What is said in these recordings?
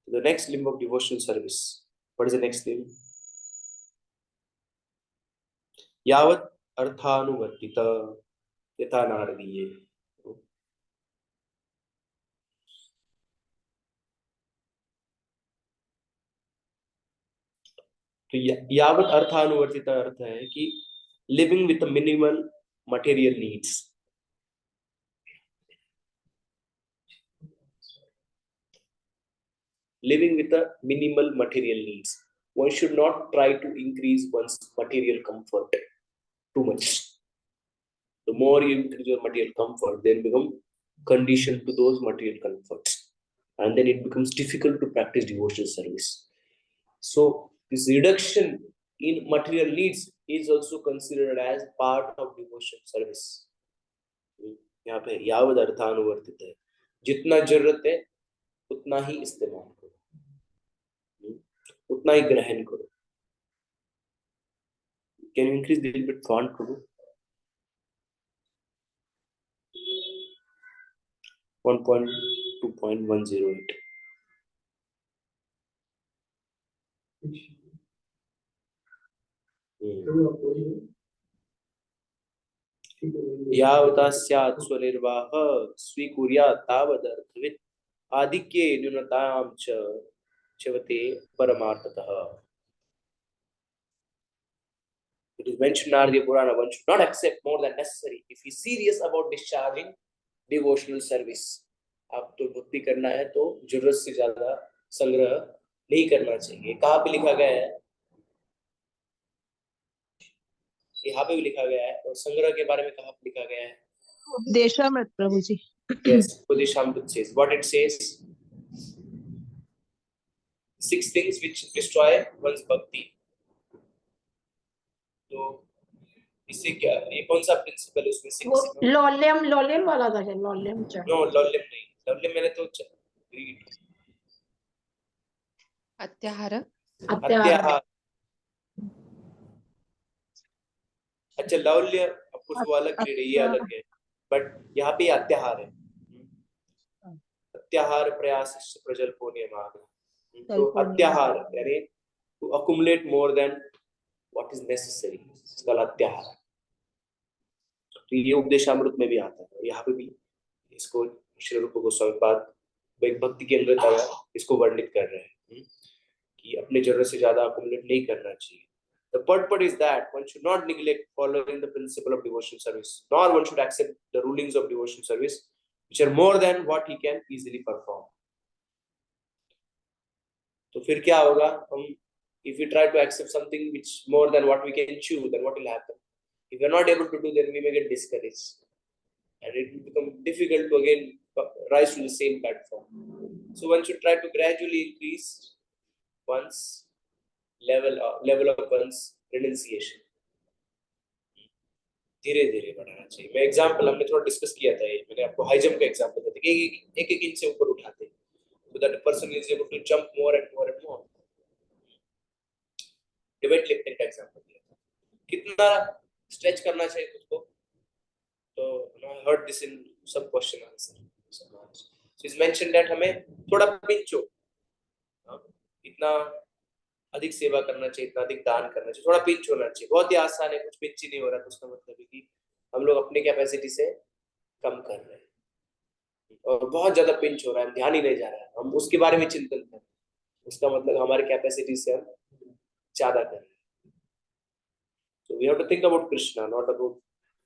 The next limb of devotional service. What is the next limb? यावत् अर्थानुवर्तित यथा नारदीये. तो यावत् अर्थानुवर्तित अर्थ है कि living with minimal material needs. Living with a minimal material needs. One should not try to increase one's material comfort too much. The more you increase your material comfort, then become conditioned to those material comforts, and then it becomes difficult to practice devotional service. So this reduction in material needs is also considered as part of devotional service. यहाँ पे यावद अर्थानुवर्तित है, जितना जरूरत है उतना ही इस्तेमाल करो, उतना ही ग्रहण करो. Can you increase the little bit font, Prabhu? 1.2.108. यावता स्यात् स्वनिर्वाह स्वीकुर्यात् तावदर्थवित् आधिक्ये न्यूनतां च चवते परमार्थतः. It is mentioned in Naradiya Purana, one should not accept more than necessary if he is serious about discharging devotional service. आप तो भक्ति करना है तो जरूरत से ज्यादा संग्रह नहीं करना चाहिए. कहाँ पे लिखा गया है? यहाँ पे भी लिखा गया है. और संग्रह के बारे में कहाँ पे लिखा गया है? उपदेशामृत प्रभु जी. Yes, Upadeshamrita says what it says. 6 things which destroy one's bhakti. तो इससे क्या, ये कौन सा प्रिंसिपल है उसमें? 6. लौल्यम वाला था क्या? लौल्यम नो, लौल्यम नहीं. लौल्यम मैंने तो रीड. अत्याहार. अच्छा, लौल्य आपको वो अलग रीड है, ये अलग है. बट यहाँ पे अत्याहार है. अत्याहार प्रयास प्रजल्पो नियमाः. तो अत्याहार यानी to accumulate more than what is necessary, इसका अत्याहार. तो ये उपदेशामृत में भी आता है, यहाँ पे भी इसको श्री रूप गोस्वामी पाद एक भक्ति के अंदर आया, इसको वर्णित कर रहे हैं कि अपने जरूरत से ज्यादा accumulate नहीं करना चाहिए. The purport is that one should not neglect following the principle of devotional service, nor one should accept the rulings of devotional service which are more than what he can easily perform. तो फिर क्या होगा? हम if we try to accept something which more than what we can chew, then what will happen? If we are not able to do, then we may get discouraged, and it will become difficult to again rise to the same platform. So one should try to gradually increase one's level of one's renunciation. धीरे धीरे बढ़ाना चाहिए. मैं example हमने थोड़ा discuss किया था, ये मैंने आपको हाई जंप का एग्जांपल दिया था कि एक इंच से ऊपर उठाते हैं, so that the person is able to jump more and more and more. Debate lifting का एग्जांपल दिया था, कितना स्ट्रेच करना चाहिए खुद को. तो I heard this in some question answer. So is mention that हमें थोड़ा पिंचो, इतना अधिक सेवा करना चाहिए, इतना अधिक दान करना चाहिए, थोड़ा पिंच होना चाहिए. बहुत ही आसान है, कुछ पिंच ही नहीं हो रहा, तो उसका मतलब है कि हम लोग अपनी कैपेसिटी से कम कर रहे हैं, और बहुत ज्यादा पिंच हो रहा है, ध्यान ही नहीं जा रहा है, हम उसके बारे में चिंतन कर रहे हैं, उसका मतलब हमारी कैपेसिटी से हम ज्यादा कर रहे हैं. So we have to think about Krishna, not about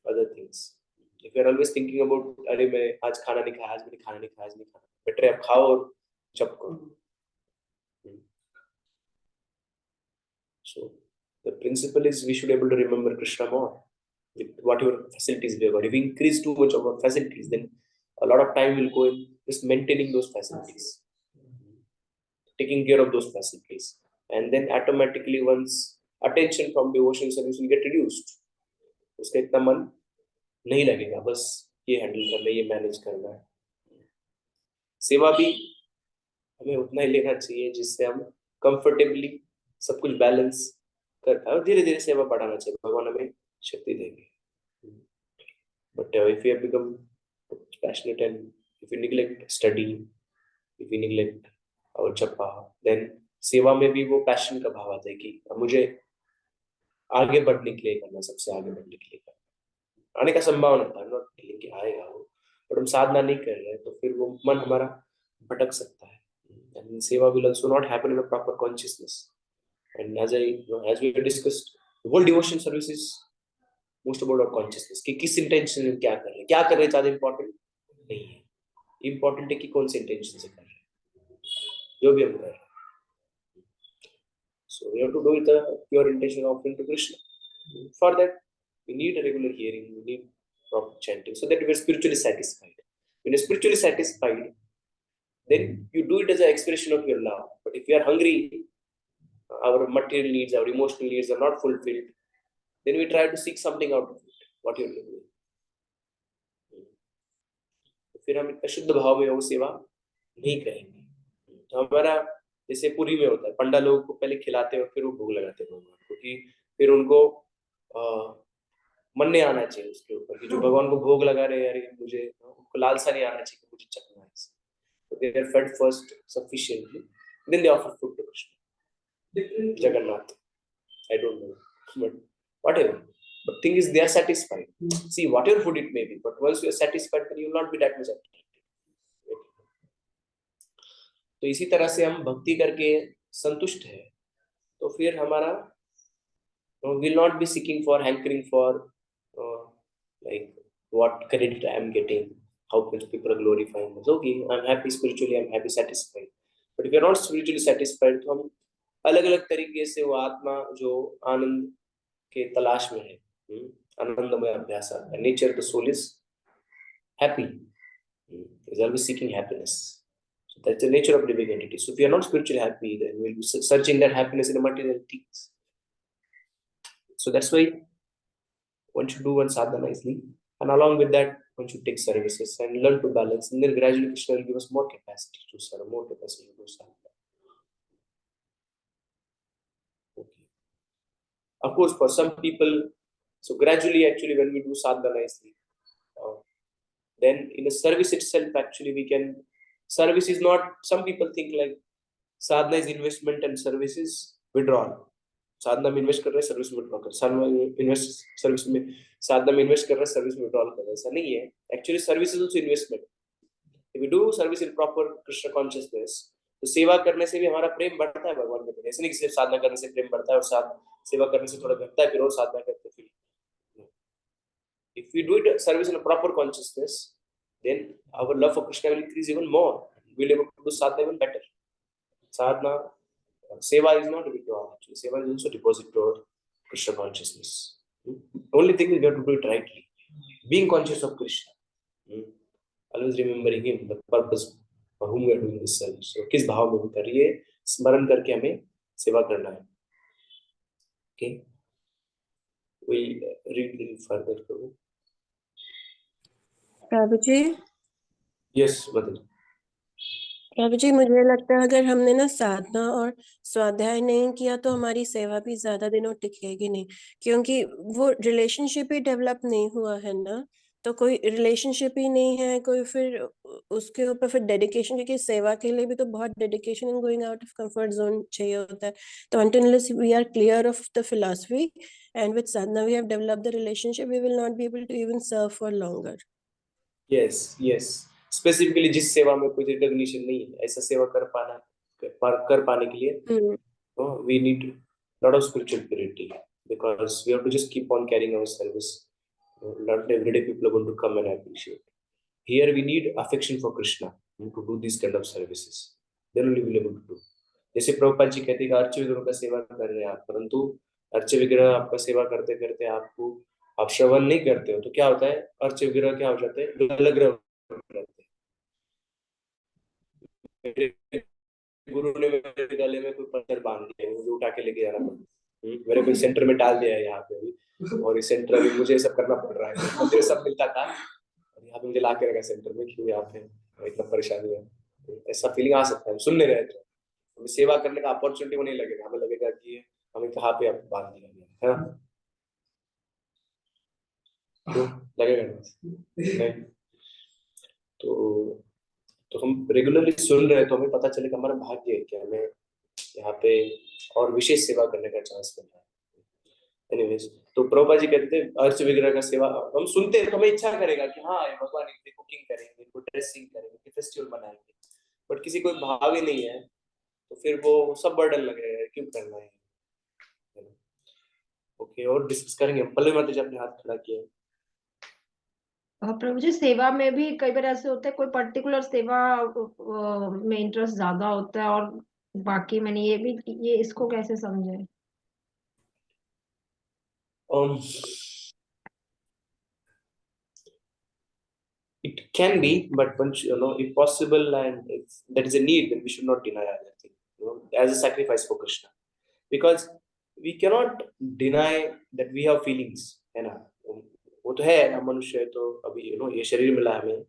other things. If you are always thinking about अरे मैं आज खाना नहीं खाया, आज मैंने खाना नहीं खाया, आज नहीं खाना, बेटर आप खाओ और जप करो. So the principle is we should able to remember Krishna more with whatever facilities we have got. If we increase too much of our facilities, then a lot of time will go in just maintaining those facilities, taking care of those facilities, and then automatically one's attention from devotional service will get reduced. उसका इतना मन नहीं लगेगा, बस ये handle करना, ये manage करना है. सेवा भी हमें उतना ही लेना चाहिए जिससे हम कंफर्टेबली सब कुछ बैलेंस कर पाए, और धीरे धीरे सेवा बढ़ाना चाहिए. भगवान हमें शक्ति देंगे. But if we have become passionate and if we neglect study, if we neglect और जपा, देन सेवा में भी वो पैशन का भाव आता है कि मुझे आगे बढ़ने के लिए करना, सबसे आगे बढ़ने के लिए करना। आने का संभावना था, नॉट कि आएगा वो, बट हम साधना नहीं कर रहे तो फिर वो मन हमारा भटक सकता है। And seva will also not happen in a proper consciousness. And as we discussed, the whole devotion service is most about our consciousness कि किस इंटेंशन में क्या कर रहे हैं ज्यादा इंपॉर्टेंट नहीं है। इंपॉर्टेंट है कि कौन से इंटेंशन से कर रहे हैं जो भी हम कर रहे हैं। So we have to do with a pure intention offering to Krishna. For that, we need a regular hearing, we need proper chanting, so that we are spiritually satisfied. When you're spiritually satisfied, then you do it as an expression of your love. But if you are hungry, our material needs, our emotional needs are not fulfilled, then we try to seek something out of it. What you're doing. फिर हम अशुद्ध भाव में वो सेवा नहीं करेंगे। तो हमारा जैसे पुरी में होता है, पंडा लोगों को पहले खिलाते हैं और फिर वो भोग लगाते हैं भगवान को, कि फिर उनको मन नहीं आना चाहिए उसके ऊपर कि जो भगवान को भोग लगा रहे हैं, अरे मुझे, उनको लालसा नहीं आना चाहिए कि मुझे चखना है। So they are fed first sufficiently, then they offer food to Krishna. Jagannath, I don't know, but whatever. But thing is, they are satisfied. See, whatever food it may be, but once you are satisfied, then you will not be that much attracted. तो इसी तरह से हम भक्ति करके संतुष्ट है, तो फिर हमारा will not be seeking for, hankering for, like what credit I am getting, how much people are glorifying us. Okay, I'm happy spiritually, I'm happy, satisfied. But if you're not spiritually satisfied, तो हम अलग अलग तरीके से वो आत्मा जो आनंद के तलाश में है, आनंदमय अभ्यास, nature the soul is happy, is always seeking happiness. So that's the nature of living entity. So if you are not spiritually happy, then we'll be searching that happiness in the material things. So that's why one should do one sadhana nicely, and along with that, one should take services and learn to balance. And then gradually, Krishna will give us more capacity to serve, more capacity to do sadhana. Okay. Of course, for some people, so gradually, actually, when we do sadhana nicely, then in the service itself, actually, we can. Service is not. Some people think like sadhana is investment and service is withdrawal. साधना में invest कर रहे हैं, service में withdrawal कर, साधना में invest service में, साधना में invest कर रहे हैं, सर्विस में विड्रॉल कर रहे हैं। ऐसा नहीं है, actually service is also investment. If you do service in proper Krishna consciousness, तो सेवा करने से भी हमारा प्रेम बढ़ता है भगवान के प्रति। ऐसे नहीं कि सिर्फ साधना करने से प्रेम बढ़ता है और साथ सेवा करने से थोड़ा घटता है, फिर और साधना करते फिर। If you do it service in proper consciousness, then our love for Krishna will increase even more, we will able to do sadhana even better. Sadhana Seva is not a withdrawal, actually. Seva is also deposit to our Krishna consciousness. The only thing is we have to do it rightly. Being conscious of Krishna. Always remembering him, the purpose for whom we are doing this service. So, किस भाव में भी करिए, स्मरण करके हमें सेवा करना है. Okay? We'll read a little further. Prabhu ji, Yes, Madhu. प्रभु जी, मुझे लगता है अगर हमने ना साधना और स्वाध्याय नहीं किया तो हमारी सेवा भी ज्यादा दिनों टिकेगी नहीं, क्योंकि वो रिलेशनशिप ही डेवलप नहीं हुआ है ना। तो कोई रिलेशनशिप ही नहीं है, कोई फिर उसके ऊपर फिर डेडिकेशन, क्योंकि सेवा के लिए भी तो बहुत dedication and going out of comfort zone चाहिए होता है। तो until unless we are clear of the philosophy and with sadhana we have developed the relationship, we will not be able to even serve for longer. Yes, yes. Specifically जिस सेवा में कोई recognition नहीं है, ऐसा सेवा कर पाने के लिए we need a lot of spiritual purity, because we have to just keep on carrying our service. Not every day people are going to come and appreciate. Here we need affection for Krishna to do these kind of services. Then only we'll be able to do. जैसे प्रभुपाद जी कहते हैं urge विग्रह का सेवा कर रहे हैं आप, परंतु अर्च विग्रह आपका सेवा करते करते आप श्रवण नहीं करते हो, तो क्या होता है, अर्च विग्रह क्या हो जाते हैं, गलग्रह रहते हैं। गुरु ने मेरे गले में कोई पत्थर बांध दिया, मुझे उठा के लेके जाना पड़ा, मेरे को सेंटर में डाल दिया है यहाँ पे अभी, और इस सेंटर में मुझे सब करना पड़ रहा है। मुझे सब मिलता था और यहाँ पे मुझे ला के रखा सेंटर में, क्यों यहाँ पे इतना परेशानी है। ऐसा फीलिंग आ सकता है, सुन नहीं रहे थे, हमें सेवा करने का अपॉर्चुनिटी को नहीं लगेगा, हमें लगेगा कि हमें कहाँ पे अब बांध दिया गया है, क्यों लगेगा नहीं। तो तो हम रेगुलरली सुन रहे हैं तो हमें पता चले कि हमारा भाग्य है कि हमें यहाँ पे और विशेष सेवा करने का चांस मिल रहा है। एनीवेज, तो प्रभुपा जी कहते थे अर्च विग्रह का सेवा हम सुनते हैं तो हमें इच्छा करेगा कि हाँ ये भगवान इनकी कुकिंग करेंगे, इनको ड्रेसिंग करेंगे, फेस्टिवल मनाएंगे, बट किसी को भाव ही नहीं है तो फिर वो सब बर्डन लग रहा है, क्यों करना है। ओके, और डिस्कस करेंगे। पल्लवी माता जी आपने हाथ खड़ा किया है। प्रभु जी सेवा में भी कई बार ऐसे होता है, कोई पर्टिकुलर सेवा में इंटरेस्ट ज्यादा होता है और बाकी मैंने ये इसको कैसे समझे? Um, it can be, but once if possible and if there is a need, then we should not deny other thing, as a sacrifice for Krishna, because we cannot deny that we have feelings, है ना। वो तो है, हम मनुष्य है, तो अभी ये शरीर मिला हमें,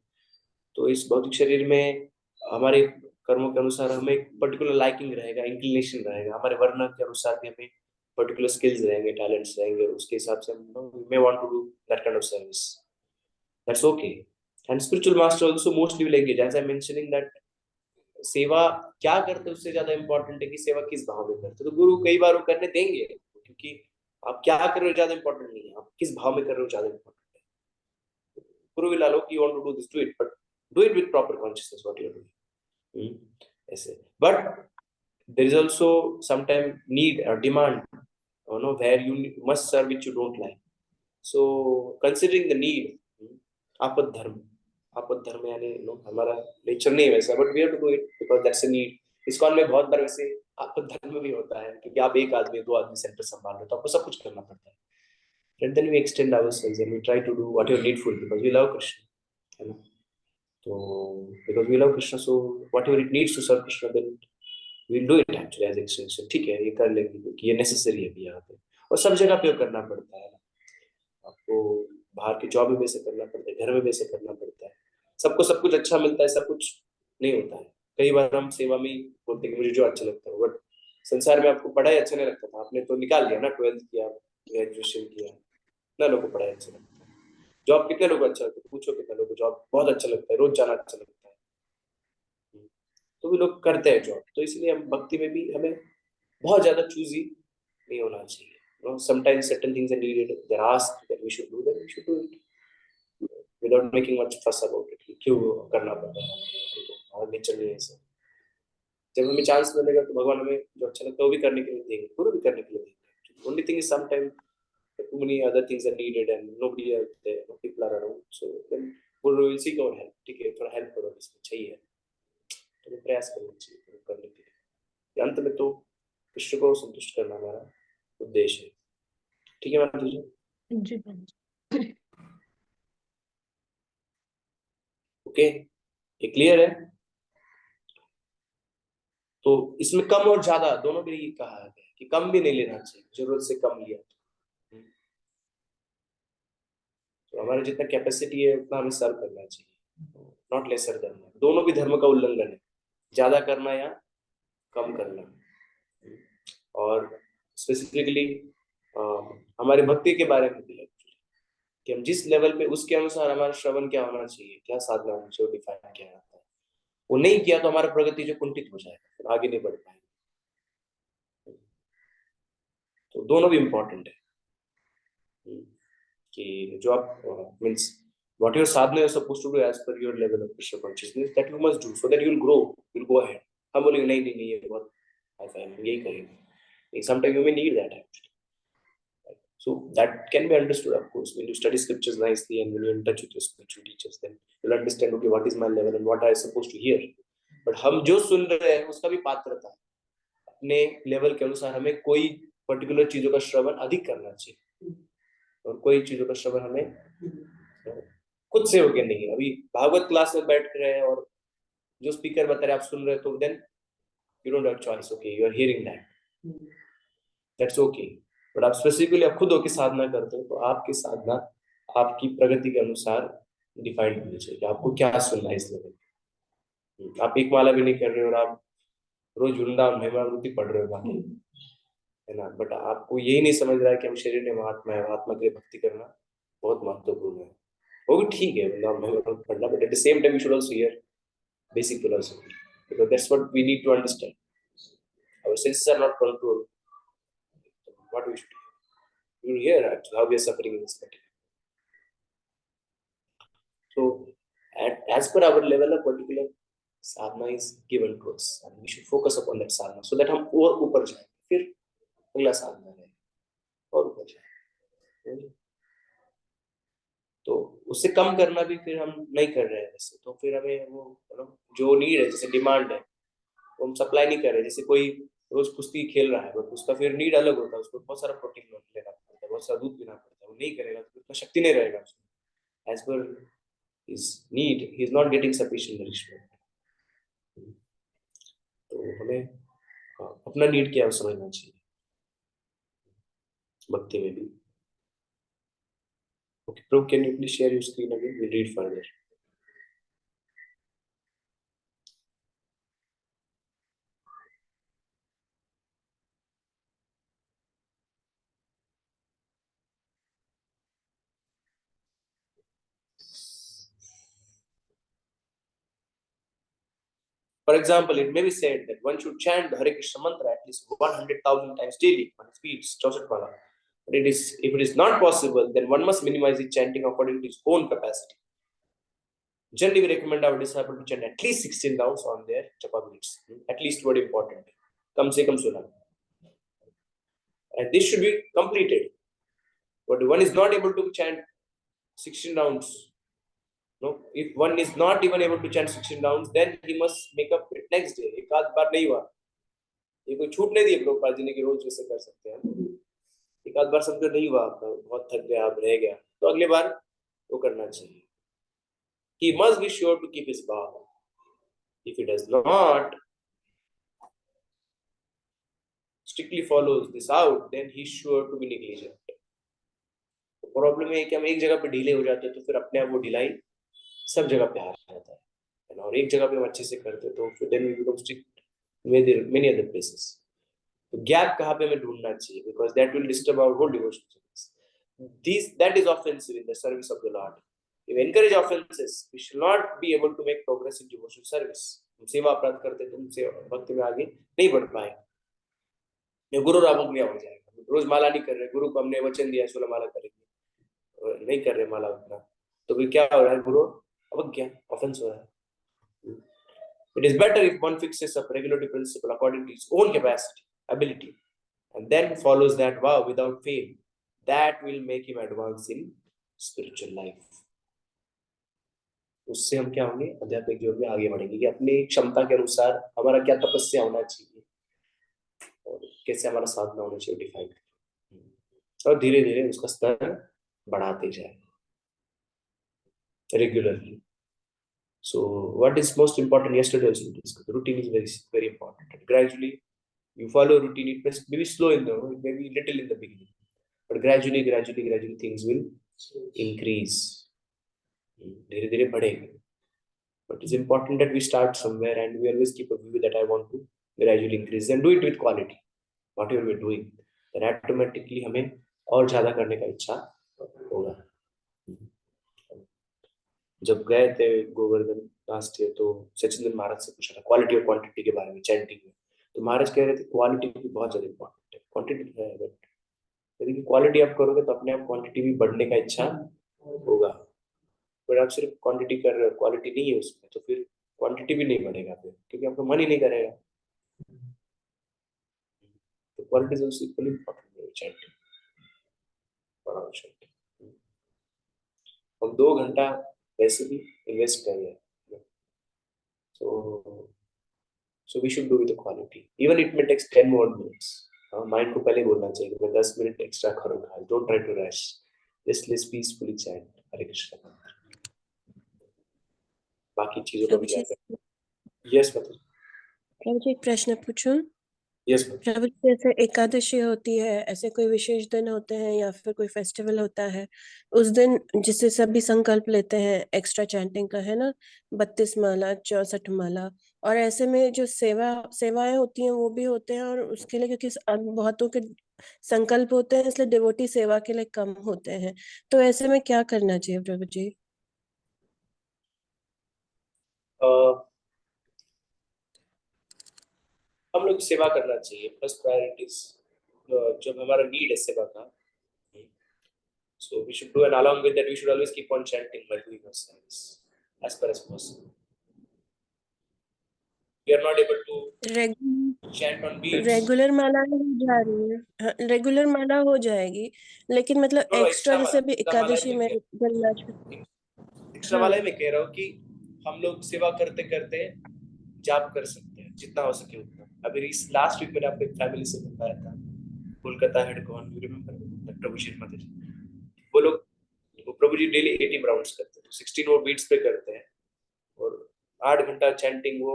तो इस भौतिक शरीर में हमारे कर्मों के अनुसार हमें एक पर्टिकुलर लाइकिंग रहेगा, इंक्लिनेशन रहेगा, हमारे वर्ण के अनुसार भी हमें पर्टिकुलर स्किल्स रहेंगे, टैलेंट्स रहेंगे, उसके हिसाब से हम may want to do that kind of service. That's okay. And spiritual master also mostly will engage, as I mentioning that सेवा क्या करते हैं उससे ज्यादा इंपॉर्टेंट है कि सेवा किस भाव में करते हो। तो गुरु कई बार वो करने देंगे, क्योंकि आप क्या कर रहे हो ज्यादा इंपॉर्टेंट नहीं है, आप किस भाव में कर रहे हो ज्यादा इंपॉर्टेंट है। गुरु विल अलाउ कि you want to do this, do it, but do it with proper consciousness what you are doing, ऐसे। But there is also sometimes need or demand, where you must serve which you don't like. So considering the need, आपद धर्म यानी हमारा nature नहीं है वैसा, but we have to do it because that's a need. ISKCON में बहुत बार वैसे आपद धर्म भी होता है, क्योंकि आप एक आदमी दो आदमी सेंटर संभाल रहे हो तो आपको सब कुछ करना पड़ता है। and then we extend ourselves and we try to do whatever needful because we love Krishna, है ना। तो because we love Krishna, so whatever it needs to serve Krishna, then we'll do it actually as extension। ठीक है, ये कर लेंगे क्योंकि ये नेसेसरी है भी यहाँ पे, और सब जगह पे करना पड़ता है। आपको बाहर के जॉब में वैसे करना पड़ता है, घर में वैसे करना पड़ता है। सबको सब कुछ अच्छा मिलता है, सब कुछ नहीं होता है। कई बार हम सेवा में बोलते हैं कि मुझे जो अच्छा लगता है, बट संसार में आपको पढ़ाई अच्छा नहीं लगता था, आपने तो निकाल लिया ना, 12th किया, ग्रेजुएशन किया, कितना लोगों को पढ़ाई अच्छा लगता है। जॉब कितने लोग अच्छा लगता है, पूछो कितने लोगों को जॉब बहुत अच्छा लगता है, रोज जाना अच्छा लगता है, तो भी लोग करते हैं जॉब। तो इसलिए हम भक्ति में भी हमें बहुत ज्यादा चूजी नहीं होना चाहिए। Sometimes certain things are needed, they're asked that we should do them, we should do it without making much fuss about it कि क्यों करना पड़ता है, और नेचर नहीं है ऐसा। जब हमें चांस मिलेगा तो भगवान हमें जो अच्छा लगता है वो भी करने के लिए देंगे, पूरा भी करने के लिए देंगे। Only thing is sometime too many other things are needed and nobody are there, no people are around, so then Guru will seek our help। ठीक है, थोड़ा हेल्प करो, इसमें चाहिए तो प्रयास करना चाहिए करने के लिए। अंत में तो कृष्ण को संतुष्ट करना हमारा उद्देश्य है। ठीक है माता जी? जी ओके, ये क्लियर है? तो इसमें कम और ज्यादा दोनों भी कहा है कि कम भी नहीं लेना चाहिए, जरूरत से कम लिया तो हमारा जितना कैपेसिटी है उतना हमें सर्व करना चाहिए, नॉट लेसर देन। दोनों भी धर्म का उल्लंघन है, ज्यादा करना या कम करना। और स्पेसिफिकली हमारे भक्ति के बारे में भी है कि हम जिस लेवल पे, उसके अनुसार हमारा श्रवण क्या होना चाहिए, क्या साधना होनी चाहिए, डिफाइन किया जाता है। वो नहीं किया तो हमारा प्रगति जो कुंठित हो जाएगा, फिर आगे नहीं बढ़ पाएंगे। तो दोनों भी इम्पोर्टेंट है कि जो आप means what your sadhana is supposed to do as per your level of Krishna consciousness, that you must do so that you will grow, you will go ahead। हम बोलेंगे नहीं नहीं नहीं ये बहुत हाई-फाई है, यही करेंगे। Sometimes you may need that actually, so that can be understood of course when you study scriptures nicely and when you're in touch with your spiritual teachers, then you'll understand okay what is my level and what I am supposed to hear। but हम जो सुन रहे हैं उसका भी पात्रता है, अपने level के अनुसार हमें कोई पर्टिकुलर चीजों का श्रवण अधिक करना चाहिए और कोई चीजों का श्रवण हमें खुद से होके नहीं है। अभी भागवत क्लास में बैठ रहे हैं और जो स्पीकर बता रहे आप सुन रहे हो, तो then you don't have choice, okay you are hearing that's okay. But आप स्पेसिफिकली आप खुद होके साधना करते हो तो आपकी साधना आपकी प्रगति के अनुसार डिफाइंड होनी चाहिए कि आपको क्या सुनना है इस लेवल। आप एक माला भी नहीं कर रहे हो और आप रोज वृंदावन महिमावृत्ति पढ़ रहे हो बाकी, है ना, बट आपको यही नहीं समझ रहा है कि हम शरीर में महात्मा है, महात्मा के लिए भक्ति करना बहुत महत्वपूर्ण है। वो भी ठीक है, वृंदावन महिमावृत्ति पढ़ना, but at the same time you should also here basic philosophy, because that's what we need to understand. Our senses are not controlled. What we should do? You will hear actually how we are suffering in this country. So, as per our level, a particular sadhana is given to us, and we should focus upon that sadhana so that हम और ऊपर जाए, फिर अगला साधना है और ऊपर जाए. तो उससे कम करना भी फिर हम नहीं कर रहे हैं वैसे, तो फिर हमें वो जो नीड है, जैसे डिमांड है, वो हम सप्लाई नहीं कर रहे. जैसे कोई रोज कुश्ती खेल रहा है, बट उसका फिर नीड अलग होता है, उसको बहुत सारा प्रोटीन लेना पड़ता है, बहुत सारा दूध पीना पड़ता है. वो नहीं करेगा तो उतना शक्ति नहीं रहेगा उसमें. As per his need, he is not getting sufficient nourishment. तो हमें अपना नीड क्या समझना चाहिए भक्ति में भी. Okay, Prabhu, can you please share your screen again? We'll read further. For example, it may be said that one should chant the Hare Krishna mantra at least 100,000 times daily on his feet, Chaushat-mala. But if it is not possible, then one must minimize the chanting according to his own capacity. Generally, we recommend our disciple to chant at least 16 rounds on their japa beats. At least word important. Kam se kam suna. And this should be completed. But one is not able to chant 16 rounds. No, if one is not even able to chant 16 rounds, then he must make up it next day. एक आध बार नहीं हुआ, ये कोई छूट नहीं दी प्रभुपाद जी ने कि रोज वैसे कर सकते हैं. एक आध बार समझो नहीं हुआ, आपका बहुत थक गया, आप रह गया, तो अगले बार वो करना चाहिए. He must be sure to keep his vow. If he does not strictly follows this out, then he is sure to be negligent. Problem है कि हम एक जगह पे ढीले हो जाते हैं, तो फिर अपने आप वो ढिलाई सब जगह पे आ जाता है, और एक जगह पे हम अच्छे से करते तो फिर then we become strict with many other places. तो गैप कहाँ पे हमें ढूंढना चाहिए, because that will disturb our whole devotion service. That is offensive in the service of the lord. If we encourage offenses, we should not be able to make progress in devotional service. हम सेवा अपराध करते तो हमसे भक्ति में आगे नहीं बढ़ पाएंगे. गुरु रामज्ञा हो जाएगा. रोज माला नहीं कर रहे, गुरु को हमने वचन दिया 16 माला करेंगे, नहीं कर रहे माला उतना, तो फिर क्या हो रहा है, गुरु अवज्ञा, ऑफेंस हो रहा है. It is better if one fixes a regulative principle according to his own capacity, ability, and then follows that vow without fail. That will make him advance in spiritual life. उससे हम क्या होंगे, आध्यात्मिक जीवन में आगे बढ़ेंगे कि अपनी क्षमता के अनुसार हमारा क्या तपस्या होना चाहिए और कैसे हमारा साधना होना चाहिए डिफाइन, और धीरे धीरे उसका स्तर बढ़ाते जाए regularly. So what is most important, yesterday also we discussed, routine is very very important. And gradually you follow routine. It may be slow in the, it may be little in the beginning, but gradually things will increase. धीरे धीरे बढ़ेगा. But it's important that we start somewhere and we always keep a view that I want to gradually increase and do it with quality. Whatever we're doing, then automatically हमें और ज्यादा करने का इच्छा होगा. जब गए थे गोवर्धन लास्ट ईयर, तो सचिंदर महाराज से पूछा था क्वालिटी और क्वांटिटी के बारे में चैंटिंग में. तो महाराज कह रहे थे क्वालिटी भी बहुत ज्यादा इंपॉर्टेंट है, क्वांटिटी है, बट यदि क्वालिटी आप करोगे तो अपने आप क्वांटिटी भी बढ़ने का इच्छा होगा. पर आप सिर्फ क्वांटिटी कर रहे हो, क्वालिटी नहीं है उसमें, तो फिर क्वांटिटी भी नहीं बढ़ेगा फिर, क्योंकि आपका मन ही नहीं करेगा. तो quality is also equally important in chanting. हम 2 घंटा वैसे भी इन्वेस्ट कर रहे हैं, so we should do with the quality. Even it may take 10 more minutes. Mind को पहले बोलना चाहिए कि मैं 10 मिनट एक्स्ट्रा करूंगा. Don't try to rush. Just let's peacefully chant हरे कृष्ण. बाकी चीजों का विचार. यस मतलब प्रभु जी, एक प्रश्न पूछूं? यस प्रभु जी, जैसे एकादशी होती है, ऐसे कोई विशेष दिन होते हैं या फिर कोई फेस्टिवल होता है, उस दिन जिससे सभी संकल्प लेते हैं एक्स्ट्रा चैंटिंग का, है ना, 32 माला 64 माला, और ऐसे में जो सेवाएं होती हैं वो भी होते हैं, और उसके लिए क्योंकि बहुतों के संकल्प होते हैं, इसलिए डिवोटी सेवा के लिए कम होते हैं. तो ऐसे में क्या करना चाहिए प्रभु जी? हम लोग सेवा करना चाहिए, फर्स्ट प्रायोरिटीज जब हमारा नीड है सेवा का, so we should do, and along with that we should always keep on chanting while doing our service as far as possible. We are not able to chant on beats. Regular माला हो जा रही है, हाँ, regular माला हो जाएगी, लेकिन मतलब No, एक्स्ट्रा जैसे भी एकादशी में करना एक्स्ट्रा वाला मैं कह रहा हूँ कि हम लोग सेवा करते करते जाप कर सकते हैं जितना हो सके उतना। अभी लास्ट वीक मैंने अपने फैमिली से बताया था, कोलकाता हेड कौन, यू रिमेंबर प्रभु शर्मा जी, वो लोग, वो प्रभु जी डेली 18 राउंड्स करते हैं, 16 वो बीट्स पे करते हैं और 8 घंटा चैंटिंग वो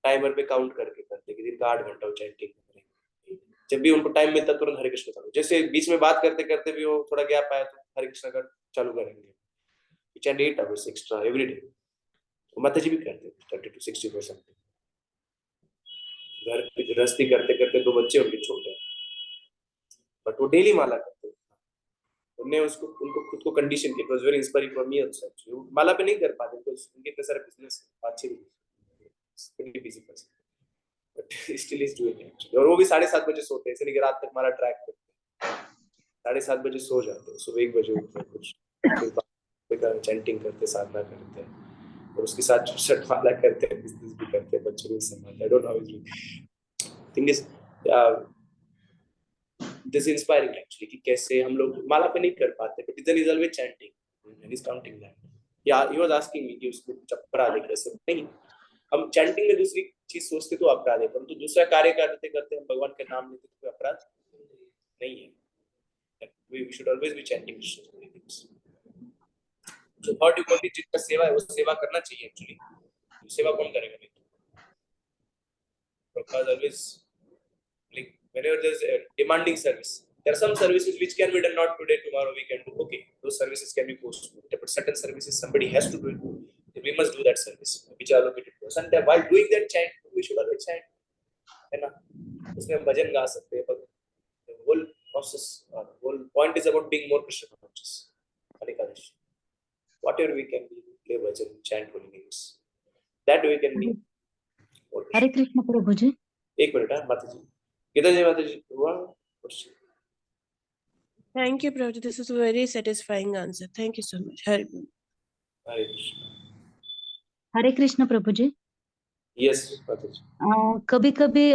टाइमर पे काउंट करके करते हैं कि दिन का 8 घंटा वो चैंटिंग करेंगे। जब भी उनको टाइम मिलता तुरंत हरे कृष्ण चालू, जैसे बीच में बात करते करते भी वो थोड़ा गैप आया तो हरे कृष्ण का चालू करेंगे। Chant 8 hours extra every day. माता जी भी करते हैं 30 to 60%। घर की गृहस्थी करते करते 2 बच्चे उनके छोटे हैं, बट वो डेली माला करते हैं। उन्होंने उसको उनको खुद को कंडीशन किया, it was very inspiring for me also actually. माला पे नहीं कर पाते तो उनके इतने सारे बिजनेस अच्छे भी, very busy person, but still is doing actually. और वो भी 7:30 बजे सोते हैं, इसलिए कि रात तक हमारा ट्रैक करते हैं। 7:30 बजे सो जाते हैं, सुबह 1 बजे उठते हैं, कुछ फिर चैंटिंग करते, साधना करते हैं और उसके साथ छठ माला करते हैं, बिजनेस भी करते हैं, बच्चों को संभालते हैं। I don't know how is thing is this inspiring actually कि कैसे हम लोग माला पे नहीं कर पाते, बट इधर is always chanting and is counting that. या ही वाज आस्किंग मी कि उसको कुछ अपराध है कैसे? नहीं, हम चैंटिंग में दूसरी चीज सोचते तो अपराध है, परंतु दूसरा कार्य करते करते हम भगवान का नाम लेते तो कोई अपराध नहीं है। we should always be chanting Krishna's holy names. So thought important जितना सेवा है वो सेवा करना चाहिए एक्चुअली। सेवा कौन करेगा नहीं? Prabhupada always like whenever there's a demanding service, there are some services which can be done not today, tomorrow we can do. Okay, those services can be postponed, but certain services somebody has to do it. We must do that service which are allocated to us. And while doing that chant, we should always chant, है ना? उसमें हम भजन गा सकते हैं, but the whole process, whole point is about being more Krishna conscious. Anikadash. Whatever we can do, play bhajan, chant holy names. That we can be. हरे कृष्ण प्रभु जी। एक minute हाँ माता जी, किधर जी माता जी? हुआ question? Thank you, Prabhuji. This is a very satisfying answer. Thank you so much. Hare Krishna. Hare Krishna प्रभु जी। Yes माता जी। कभी कभी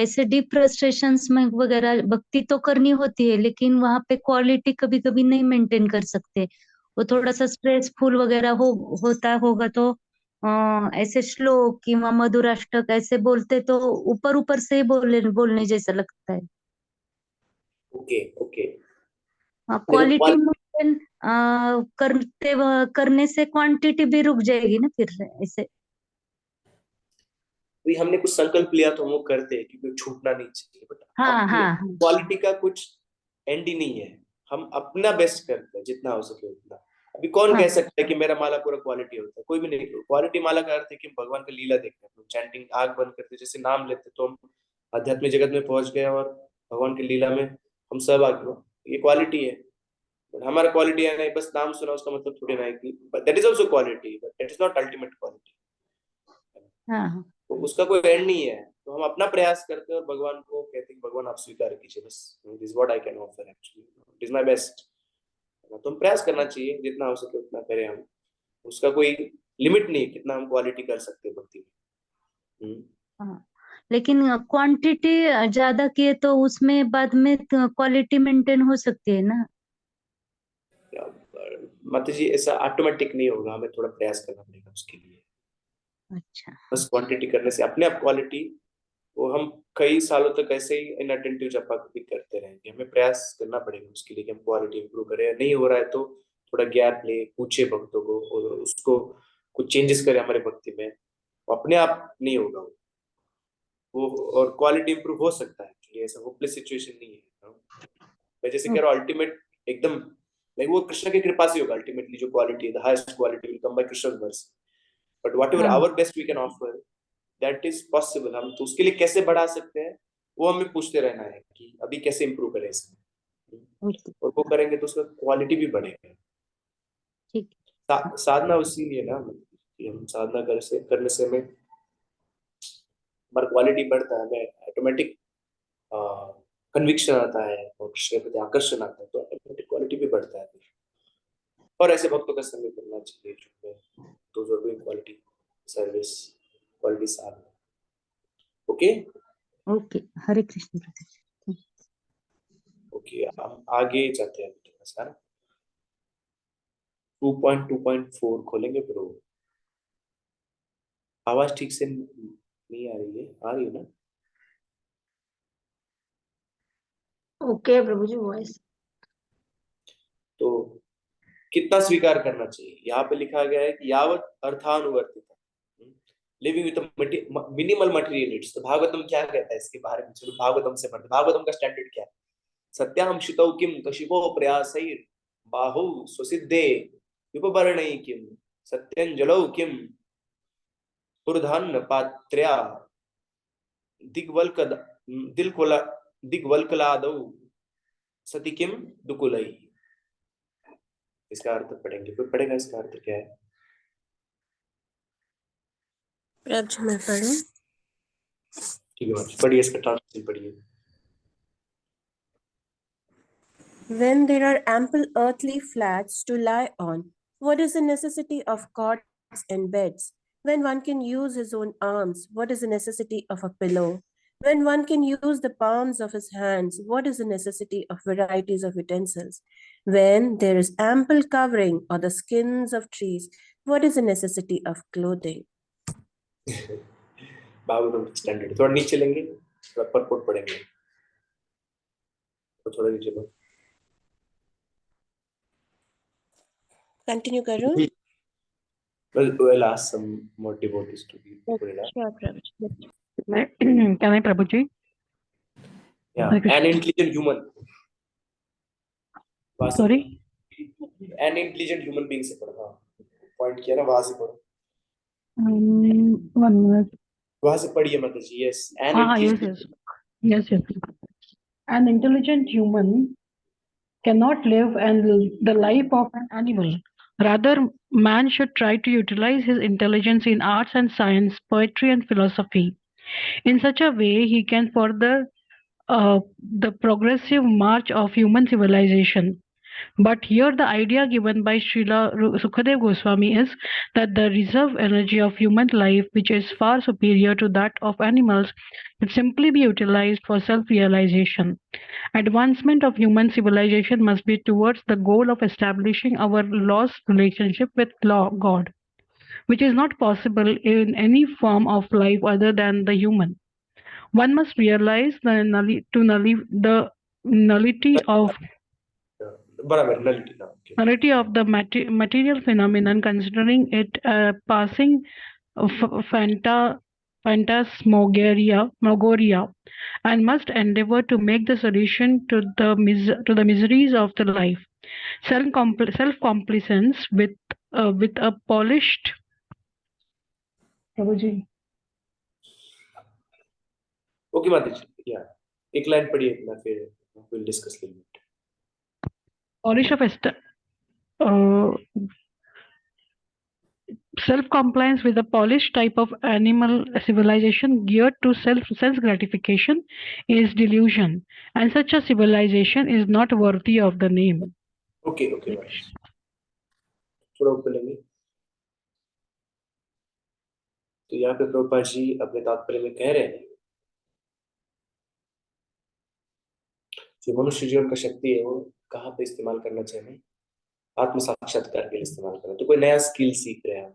ऐसे डीप फ्रस्ट्रेशंस में वगैरह भक्ति तो करनी होती है, लेकिन वहां पे क्वालिटी कभी कभी नहीं मेंटेन कर सकते। वो थोड़ा सा स्ट्रेसफुल वगैरह होता होगा तो ऐसे श्लोक किंवा मधुराष्टक ऐसे बोलते तो ऊपर ऊपर से ही बोलने जैसा लगता है। Okay okay. क्वालिटी मेंटेन करने से क्वांटिटी भी रुक जाएगी ना फिर ऐसे। भी हमने कुछ संकल्प लिया तो वो करते हैं क्योंकि छूटना नहीं चाहिए, बट हाँ। क्वालिटी का कुछ एंड ही नहीं है। हम अपना बेस्ट करते हैं जितना हो सके उतना। अभी कौन कह सकता है कि मेरा माला पूरा क्वालिटी होता है? कोई भी नहीं। क्वालिटी माला का अर्थ है कि भगवान का लीला देखते हैं, चैंटिंग आंख बंद करते जैसे नाम लेते तो हम आध्यात्मिक जगत में पहुंच गए और भगवान की लीला में हम सब आ गए। ये क्वालिटी है। बट हमारा क्वालिटी है नहीं बस नाम सुना उसका मतलब थोड़ी ना है कि that is also quality, but that is not ultimate quality. तो उसका कोई एंड नहीं है। तो हम अपना प्रयास करते हैं और भगवान को कहते हैं भगवान आप स्वीकार कीजिए, बस this is what I can offer actually, it is my best. तो हम प्रयास करना चाहिए जितना हो सके उतना करें हम। उसका कोई लिमिट नहीं कितना हम क्वालिटी कर सकते हैं भक्ति में। लेकिन क्वांटिटी ज्यादा किए तो उसमें बाद में क्वालिटी मेंटेन हो सकती है ना? माता जी ऐसा ऑटोमेटिक नहीं होगा, हमें थोड़ा प्रयास करना पड़ेगा उसके लिए। अच्छा। बस क्वांटिटी करने से अपने आप क्वालिटी वो हम कई सालों तक ऐसे ही इनअटेंटिव जपा भी करते रहेंगे। हमें प्रयास करना पड़ेगा उसके लिए कि हम क्वालिटी इंप्रूव करें। नहीं हो रहा है तो थोड़ा गैप ले, पूछे भक्तों को और उसको कुछ चेंजेस करें हमारे भक्ति में। अपने आप नहीं होगा वो और क्वालिटी इंप्रूव हो सकता है। ऐसा होपलेस सिचुएशन नहीं है। मैं जैसे कह रहा हूँ अल्टीमेट एकदम लाइक वो कृष्ण की कृपा से होगा। अल्टीमेटली जो quality the highest quality will come by Krishna's mercy, but whatever our best we can offer that is possible. हम तो उसके लिए कैसे बढ़ा सकते हैं वो हमें पूछते रहना है कि अभी कैसे इंप्रूव करें इसमें, और वो करेंगे तो उसका क्वालिटी भी बढ़ेगा। ठीक। साधना उसी लिए ना कि हम साधना करने से हमें हमारा क्वालिटी बढ़ता है, हमें ऑटोमेटिक कन्विक्शन आता है और कृष्ण के प्रति आकर्षण आता है, तो ऑटोमेटिक क्वालिटी भी बढ़ता है। और ऐसे भक्तों का संग करना चाहिए जो क्वालिटी सर्विस, क्वालिटी साथ। ओके ओके, हरे कृष्ण प्रभु। ओके, हम आगे जाते हैं थोड़ा सा। 2.2.4 खोलेंगे ब्रो। आवाज ठीक से नहीं आ रही है, आ रही है ना? ओके प्रभु जी, वॉइस। तो कितना स्वीकार करना चाहिए? यहाँ पे लिखा गया है कि यावत अर्थानुवर्तित, living with minimal material needs. तो भागवतम क्या कहता है इसके बारे में? चलो भागवतम से पढ़ते। भागवतम का स्टैंडर्ड क्या है? सत्याम शितौ किम कशिपो प्रयासैर बाहु स्वसिद्धे विपवर्णै किम सत्यंजलौ किम पुरधान पात्र्या दिग्वल्कलादौ सति किम दुकुलै। इसका अर्थ पढ़ेंगे, कोई पढ़ेगा इसका अर्थ क्या है? प्रभु जी मैं पढ़ूं? ठीक है, पढ़िए, इसका ट्रांसलेशन पढ़िए। When there are ample earthly flats to lie on, what is the necessity of cots and beds? When one can use his own arms, what is the necessity of a pillow? When one can use the palms of his hands, what is the necessity of varieties of utensils? When there is ample covering or the skins of trees, what is the necessity of clothing? Bhagavatam standard. थोड़ा नीचे लेंगे, थोड़ा purport पढ़ेंगे, तो थोड़ा नीचे लो। Continue करूं? We'll ask some more devotees to be put it up. Sure, Prabhu ji. Can I, Prabhuji? Yeah, Hare Krishna. an intelligent human. Sorry? An intelligent human being से पढ़ो। हाँ, पॉइंट किया ना, वहां से पढ़ो। 1 minute. वहां से पढ़िए माता जी। Yes, an intelligent. Yes. An intelligent human cannot live the life of an animal. Rather, man should try to utilize his intelligence in arts and science, poetry and philosophy. In such a way, he can further the progressive march of human civilization. But here the idea given by Srila Sukadev Goswami is that the reserve energy of human life, which is far superior to that of animals, should simply be utilized for self-realization. Advancement of human civilization must be towards the goal of establishing our lost relationship with God, which is not possible in any form of life other than the human. One must realize the nullity of बराबर, nullity of the material phenomenon, considering it a passing phantasmagoria, and must endeavor to make the solution to the miseries of the life. Self-complacence with a polished. Prabhuji. Okay माता जी। या एक line पढ़िए अपना, फिर we'll discuss a little bit. Polish of self-compliance with a polished type of animal civilization geared to sense gratification is delusion, and such a civilization is not worthy of the name. Okay थोड़ा ऊपर लेंगे। तो यहाँ पे प्रभुपाद जी अपने तात्पर्य में कह रहे हैं जो मनुष्य जीवन का शक्ति है वो कहाँ पे इस्तेमाल करना चाहिए? आत्म साक्षात्कार के लिए इस्तेमाल करना। तो कोई नया स्किल सीख रहे हैं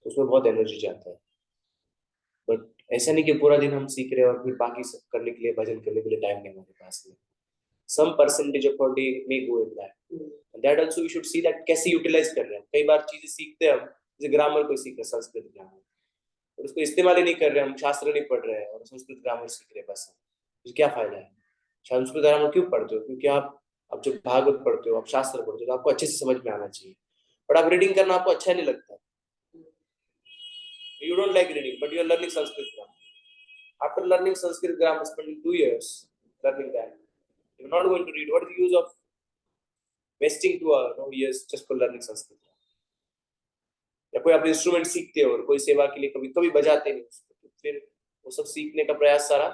तो उसमें बहुत एनर्जी जाता है, बट ऐसा नहीं कि पूरा दिन हम सीख रहे हैं और फिर बाकी सब करने के लिए, भजन करने के लिए टाइम नहीं हमारे पास में। some percentage of our day may go in that, and that also we should see that कैसे यूटिलाइज कर रहे हैं। कई बार चीजें सीखते हैं हम, जैसे ग्रामर कोई सीख रहे हैं, संस्कृत ग्रामर, और उसको इस्तेमाल ही नहीं कर रहे हैं, हम शास्त्र नहीं पढ़ रहे हैं और संस्कृत ग्रामर सीख रहे हैं बस, तो क्या फायदा है? संस्कृत ग्रामर क्यों पढ़ते हो? क्योंकि आप जब भागवत पढ़ते हो, आप शास्त्र पढ़ते हो, तो आपको अच्छे से समझ में आना चाहिए, बट आप रीडिंग करना आपको अच्छा नहीं लगता। You don't like reading, but you are learning Sanskrit grammar. After learning Sanskrit grammar, spending 2 years learning that, you're not going to read. What is the use of wasting 2 years just for learning Sanskrit? या कोई आप instrument सीखते हो और कोई सेवा के लिए कभी बजाते नहीं उसको, तो फिर वो सब सीखने का प्रयास सारा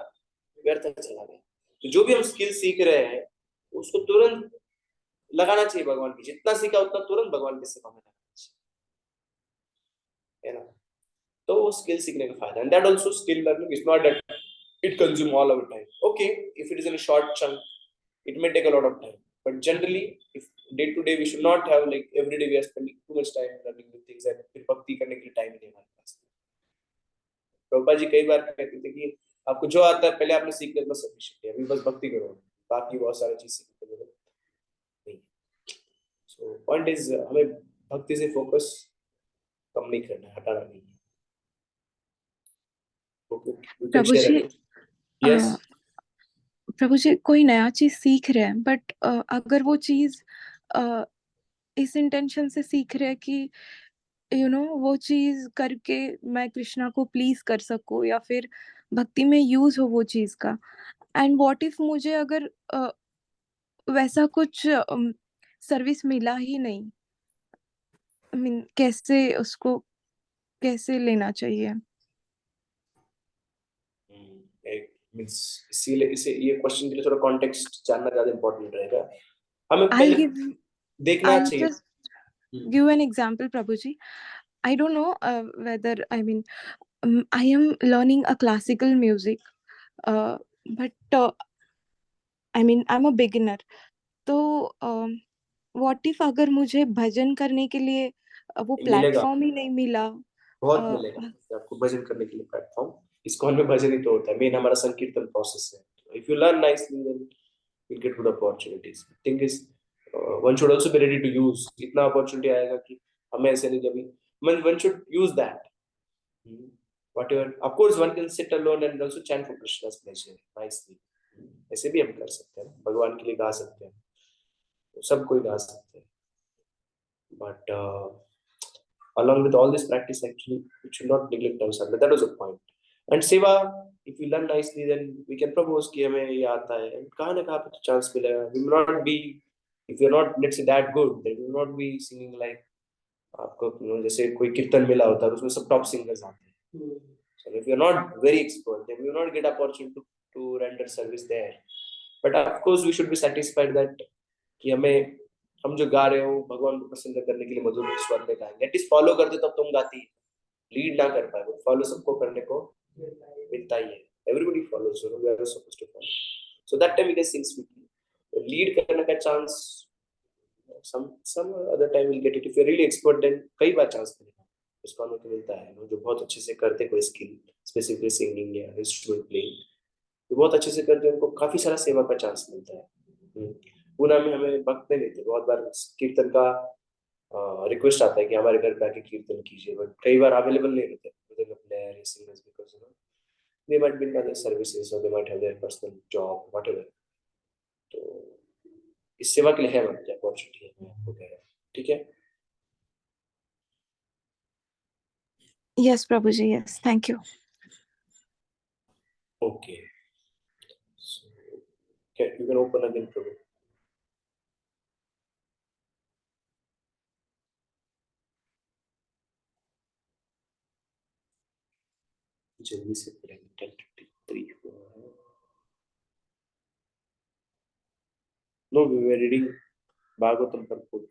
व्यर्थ चला गया। तो जो भी हम स्किल सीख रहे हैं उसको तुरंत लगाना चाहिए भगवान की, जितना सीखा उतना तुरंत भगवान की सेवा में लगाना चाहिए, है ना। तो वो स्किल सीखने का फायदा, and that also skill learning is not that it consume all our time. Okay, if it is in a short chunk, it may take a lot of time. But generally, if day to day, we should not have like every day we are spending too much time learning new things and फिर भक्ति करने के लिए time नहीं हमारे पास। प्रभुपाद जी कई बार कहते थे कि आपको जो आता है पहले आपने सीख लेना सफिशिएंट है, अभी बस भक्ति करो, बाकी बहुत सारी चीज सीखने की जरूरत नहीं। सो पॉइंट इज हमें भक्ति से फोकस कम नहीं करना है, हटाना नहीं है। प्रभु जी, यस प्रभु जी कोई नया चीज सीख रहे हैं बट अगर वो चीज इस इंटेंशन से सीख रहे हैं कि वो चीज करके मैं कृष्णा को प्लीज कर सकूं या फिर भक्ति में यूज हो वो चीज का, एंड व्हाट इफ मुझे अगर वैसा कुछ सर्विस मिला ही नहीं, आई मीन कैसे उसको कैसे लेना चाहिए? इसीलिए इसे ये क्वेश्चन के लिए थोड़ा कॉन्टेक्स्ट जानना ज्यादा इंपॉर्टेंट रहेगा। हमें I'll पहले give देखना I'll चाहिए। just give an example, Prabhuji. I don't know whether, I mean, I am learning a classical music, but I mean, I'm a beginner. तो what if अगर मुझे भजन करने के लिए वो मिलेगा, प्लेटफॉर्म ही नहीं मिला? बहुत मिलेगा आपको भजन करने के लिए प्लेटफॉर्म। इस्कॉन में भजन ही तो होता है, मेन हमारा संकीर्तन प्रोसेस है। If you learn nicely then you'll get good opportunities. Thing is, one should also be ready to use. इतना opportunity आएगा कि हमें ऐसे नहीं जभी, one should use that. Whatever, of course, one can sit alone and also chant for Krishna's pleasure nicely. ऐसे भी हम कर सकते हैं, भगवान के लिए गा सकते हैं, सब कोई गा सकते हैं। But along with all this practice, actually, we should not neglect ourselves. That was the point. And सेवा, if we learn nicely, then we can propose कि हमें ये आता है, and कहाँ ना कहाँ पे तो chance मिलेगा। We will not be, if you're not, let's say, that good, then we will not be singing like आपको जैसे कोई कीर्तन मिला होता है उसमें सब टॉप सिंगर्स आते हैं। So if you're not very expert, then we will not get opportunity to render service there. But of course, we should be satisfied that कि हम जो गा रहे हो भगवान को प्रसन्न करने के लिए मधुर स्वर में गाएंगे। एटलीस्ट फॉलो कर दे तब तुम गाती, लीड ना कर पाए, फॉलो सबको करने को मिलता ही है। Everybody follows, we are supposed to follow. So that time we can sing sweetly. Lead करने का chance some other time we'll get it. If you're really expert, then कई बार चांस मिलेगा, इसको हमें मिलता है। जो बहुत अच्छे से करते कोई स्किल, स्पेसिफिकली सिंगिंग या इंस्ट्रूमेंट प्लेइंग, जो बहुत अच्छे से करते हैं उनको काफी सारा सेवा का चांस मिलता है। पूना में हमें वक्त नहीं देते, बहुत बार कीर्तन का रिक्वेस्ट आता है कि हमारे घर पे आके कीर्तन कीजिए, बट कई बार अवेलेबल नहीं रहते singers because they might be in other services or they might have their personal job, whatever. तो इस सेवा के लिए है मतलब अपॉर्चुनिटी है, मैं आपको कह रहा हूँ, ठीक है? Yes, Prabhuji, yes, thank you. Okay. So, you can open again, Prabhu. जल्दी से करेंगे, 10:53 हुआ है। No, we were reading Bhagavatam Purport.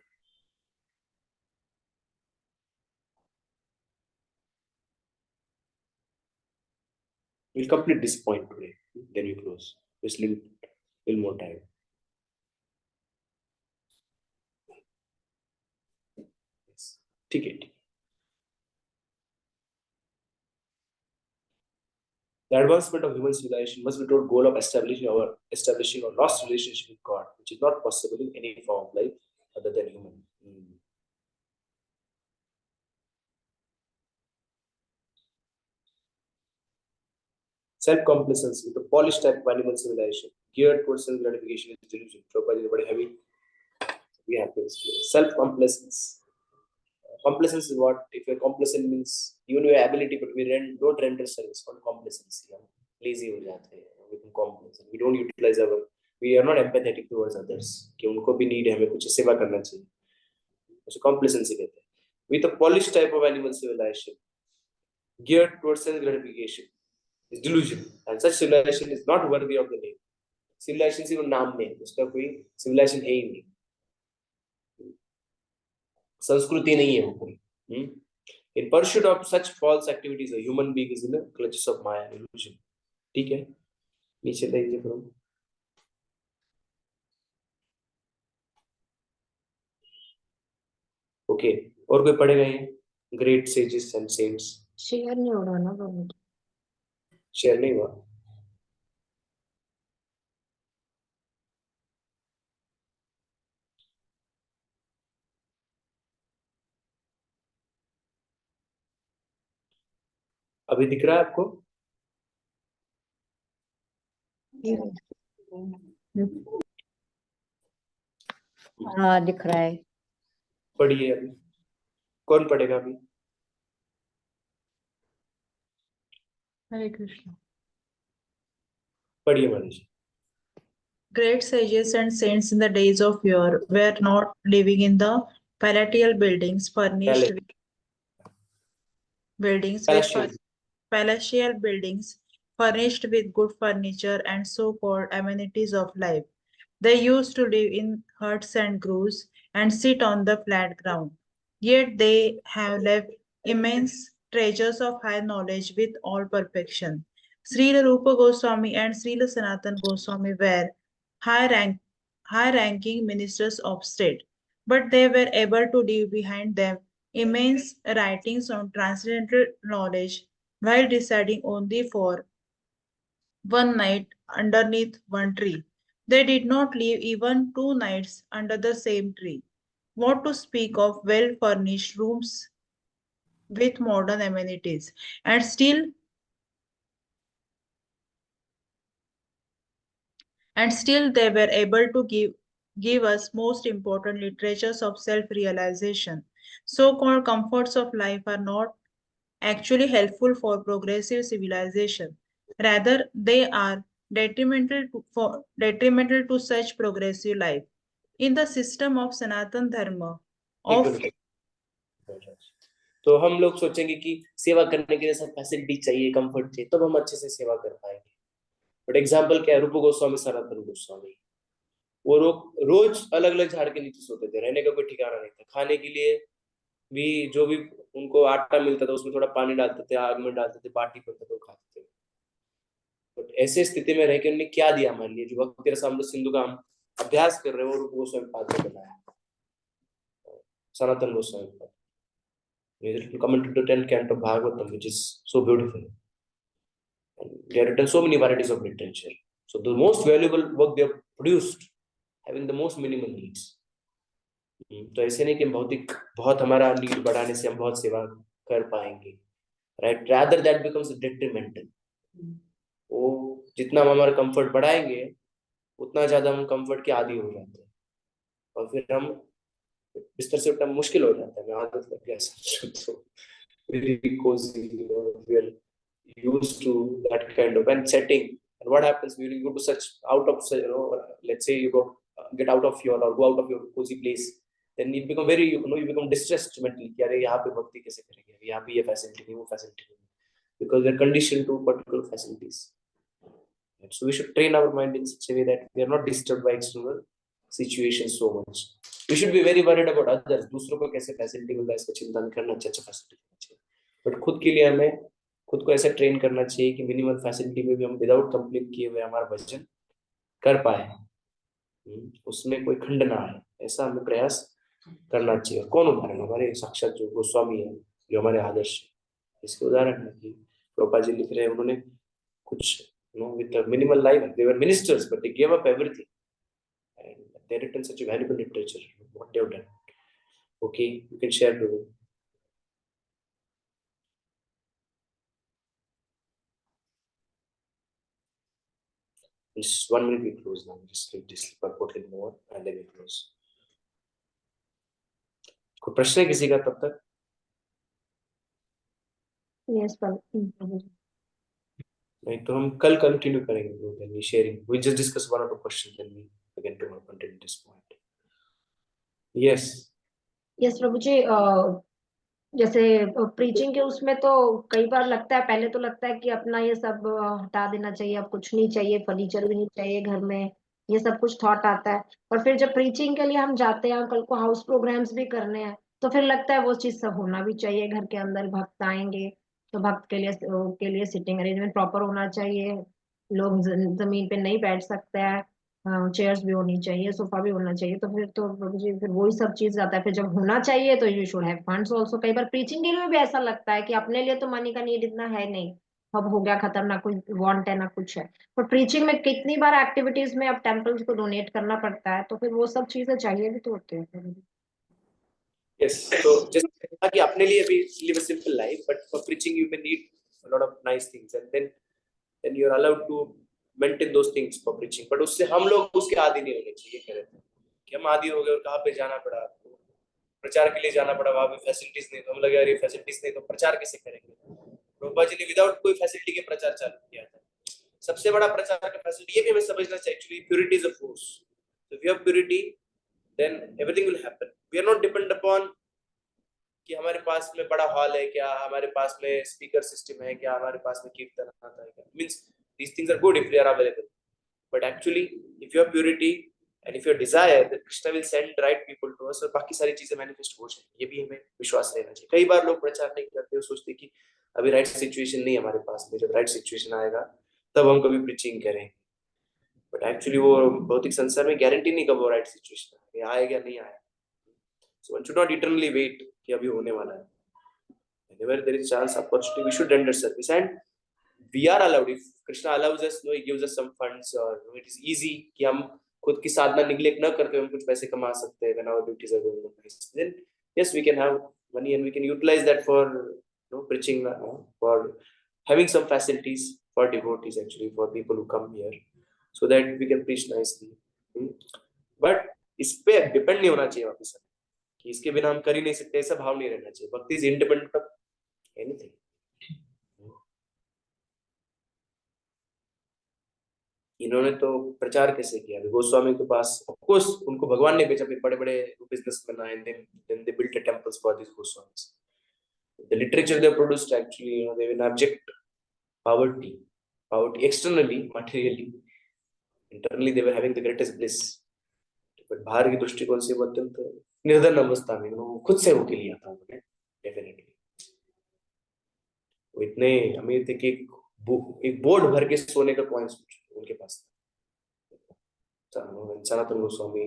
We'll complete this point today, then we close. Just leave a little more time. Yes. ठीक है, ठीक। The advancement of human civilization must be toward goal of establishing our lost relationship with God, which is not possible in any form of life other than human. Self-complacency with a polished type of animal civilization geared towards self-gratification is delusion. Prabhupada is very heavy. We have to explain. Self-complacence. Complacence is what? If you're complacent means even your ability, but we don't render service on complacency. Lazy हो जाते हैं, we become complacent. We don't utilize our. We are not empathetic towards others. कि उनको भी need है, हमें कुछ सेवा करना चाहिए. उसे complacency कहते हैं. With a polished type of animal civilization geared towards self-gratification. is delusion, and such civilization is not worthy of the name. Civilization सिर्फ नाम में है, उसका कोई civilization है ही नहीं, संस्कृति नहीं है वो कोई. In pursuit of such false activities, a human being is in the clutches of Maya and illusion. ठीक है, नीचे देखिए फिर. ओके, और कोई पढ़ेगा ये great sages and cents? Share नहीं हो रहा ना प्रभु जी। शेयर नहीं हुआ. अभी दिख रहा है आपको? हाँ दिख रहा है। पढ़िए अभी. कौन पढ़ेगा अभी? हरे कृष्ण। पढ़िए Manish. Great sages and saints in the days of yore were not living in the palatial buildings furnished with palatial buildings furnished with good furniture and so-called amenities of life. They used to live in huts and grooves and sit on the flat ground. Yet they have left immense treasures of high knowledge with all perfection. Srila Rupa Goswami and Srila Sanatan Goswami were high-ranking ministers of state, but they were able to leave behind them immense writings on transcendental knowledge while residing only for one night underneath one tree. They did not live even 2 nights under the same tree. What to speak of well-furnished rooms with modern amenities, and still they were able to give us, most importantly, treasures of self-realization. So-called comforts of life are not actually helpful for progressive civilization. Rather, they are detrimental to such progressive life. In the system of Sanatan Dharma, तो हम लोग सोचेंगे कि सेवा करने के लिए सब फैसिलिटी चाहिए, कंफर्ट चाहिए, तब हम अच्छे से सेवा कर पाएंगे. बट एग्जाम्पल क्या है? रूप गोस्वामी, सनातन गोस्वामी, वो रोज अलग अलग झाड़ के नीचे सोते थे, रहने का कोई ठिकाना नहीं था. खाने के लिए भी जो भी उनको आटा मिलता था उसमें थोड़ा पानी डालते थे, आग में डालते थे, बाटी करते थे, वो खाते थे. बट ऐसे स्थिति में रह के उन्होंने क्या दिया हमारे लिए? जो भक्ति रसामृत सिंधु का हम अभ्यास कर रहे हैं वो रूप गोस्वामी पाद ने बनाया, सनातन गोस्वामी पाद. Commented to 10th canto of Bhagavatam, which is so beautiful. And they have written so many varieties of literature. So the most valuable work they have produced, having the most minimal needs. तो ऐसे नहीं कि भौतिक बहुत हमारा need बढ़ाने से हम बहुत सेवा कर पाएंगे, right? Rather that becomes detrimental. वो जितना हम हमारा कंफर्ट बढ़ाएंगे उतना ज्यादा हम कंफर्ट के आदी हो जाते हैं, और फिर हम बिस्तर से उठना मुश्किल हो जाता है. मैं आदत लग गया तो very cozy, we are used to that kind of and setting. And what happens when you go to such out of, let's say you get out of your or go out of your cozy place, then you become very, you become distressed mentally कि अरे यहाँ पे भक्ति कैसे करेंगे, यहाँ पे ये फैसिलिटी नहीं, वो फैसिलिटी नहीं, because we are conditioned to particular facilities. And so we should train our mind in such a way that we are not disturbed by external situations so much. We should be very worried about others. दूसरों को कैसे facility मिल रहा है इसका चिंता नहीं करना, अच्छा फैसिलिटी करना चाहिए. बट खुद के लिए हमें खुद को ऐसे ट्रेन करना चाहिए कि मिनिमल फैसिलिटी में भी हम विदाउट कंप्लेंट किए हुए हमारा भजन कर पाए, उसमें कोई खंड ना आए, ऐसा हमें प्रयास करना चाहिए. कौन उदाहरण? हमारे साक्षात जो गोस्वामी है, जो हमारे आदर्श, इसके उदाहरण है कि प्रभुपाद जी लिख रहे हैं, उन्होंने कुछ with a minimal life, they were ministers but they gave up everything and they written such a valuable literature, what they have done. Okay, you can share the just 1 minute we close now. Just leave this purport little more and then we close. कोई प्रश्न है किसी का तब तक? Yes, प्रभु. नहीं तो हम कल कंटिन्यू करेंगे. then we sharing, we just discuss 1 or 2 questions then we again tomorrow continue this point. Yes Yes, प्रभु जी, जैसे प्रीचिंग के उसमें तो कई बार लगता है, पहले तो लगता है कि अपना ये सब हटा देना चाहिए, अब कुछ नहीं चाहिए, फर्नीचर भी नहीं चाहिए घर में, ये सब कुछ थॉट आता है। और फिर जब प्रीचिंग के लिए हम जाते हैं, कल को हाउस प्रोग्राम्स भी करने हैं, तो फिर लगता है वो चीज सब होना भी चाहिए घर के अंदर। भक्त आएंगे तो भक्त के लिए सिटिंग अरेंजमेंट प्रॉपर होना चाहिए, लोग जमीन पे नहीं बैठ सकते हैं, चेयर्स भी होनी चाहिए, सोफा भी होना चाहिए। तो फिर तो मुझे फिर वही सब चीज आता है। फिर जब होना चाहिए तो you should have funds also. कई बार प्रीचिंग के लिए भी ऐसा लगता है कि अपने लिए तो मनी का नीड इतना है नहीं, अब हो गया खत्म, ना कोई वांट है ना कुछ है। पर प्रीचिंग में कितनी बार एक्टिविटीज में अब टेम्पल्स को डोनेट करना पड़ता है, तो फिर वो सब चीजें चाहिए भी तो होते हैं। Yes. So just कहा कि अपने लिए भी live a simple life, but for preaching you may need a lot of nice things, and then you are allowed to maintain those things for preaching. But उससे हम लोग उसके आदी नहीं होने चाहिए, कह रहे थे कि हम आदी हो गए और कहाँ पे जाना पड़ा आपको, प्रचार के लिए जाना पड़ा, वहाँ पे फैसिलिटीज नहीं, तो हम लगे यार ये फैसिलिटीज नहीं तो प्रचार कैसे करेंगे। प्रभुपाद जी ने विदाउट कोई फैसिलिटी के प्रचार चालू किया था। सबसे बड़ा प्रचार का फैसिलिटी ये भी हमें समझना चाहिए, actually purity is a force. So if you have purity, then everything will happen. We are not dependent upon कि हमारे पास में बड़ा हॉल है क्या, हमारे पास में स्पीकर सिस्टम है क्या, हमारे पास में कीर्तन आता है क्या। Means these things are good if they are available, but actually if you have purity and if you desire, then Krishna will send right people to us और बाकी सारी चीजें मैनिफेस्ट हो जाएंगी। ये भी हमें विश्वास रहना चाहिए। कई बार लोग प्रचार नहीं करते, वो सोचते कि अभी राइट सिचुएशन नहीं है हमारे पास में, जब राइट सिचुएशन आएगा तब हम कभी प्रीचिंग करेंगे। बट एक्चुअली वो भौतिक संसार में गारंटी नहीं कब वो राइट सिचुएशन आएगा नहीं आएगा। So one should not eternally wait कि अभी होने वाला है। Whenever there is chance, opportunity, we should render service, and we are allowed. If Krishna allows us, He gives us some funds, or it is easy कि हम खुद की साधना neglect न करके हम कुछ पैसे कमा सकते हैं, when our duties are going on. Then yes, we can have money and we can utilize that for preaching, for having some facilities for devotees, actually for people who come here, so that we can preach nicely. But इस पे depend नहीं होना चाहिए वापस कि इसके बिना हम कर ही नहीं सकते, ऐसा भाव नहीं रहना चाहिए। भक्ति इज इंडिपेंडेंट ऑफ एनीथिंग। इन्होंने तो प्रचार कैसे किया, गोस्वामी के पास ऑफ कोर्स उनको भगवान ने भेजा, बड़े बड़े बिजनेसमैन आए, then they built temples for this Goswamis. The literature they produced actually, they were abject poverty externally, materially, internally they were having the greatest bliss, but बाहर की दृष्टिकोण से वो अत्यंत निर्धन अवस्था में वो खुद से होके लिया था उन्होंने। डेफिनेटली वो इतने अमीर थे कि एक बोर्ड भर के सोने का कॉइंस उनके पास था। सनातन गोस्वामी,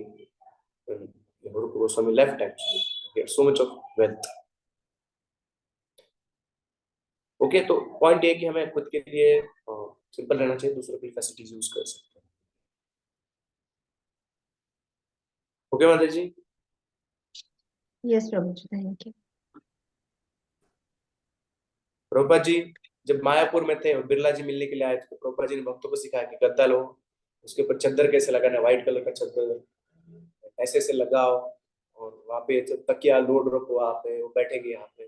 रूप Goswami left actually so much of wealth. Okay, तो पॉइंट ये कि हमें खुद के लिए सिंपल रहना चाहिए, दूसरों की फैसिलिटीज यूज कर सकते हैं। ओके माता जी। यस प्रभु जी, थैंक यू। प्रभुपाद जी जब मायापुर में थे और बिरला जी मिलने के लिए आए थे, प्रभुपाद जी ने भक्तों को सिखाया कि गद्दा लो, उसके ऊपर चद्दर कैसे लगाना, व्हाइट कलर का चद्दर ऐसे ऐसे लगाओ, और वहां पे तकिया लोड रखो, वहां पे वो बैठेंगे यहाँ पे।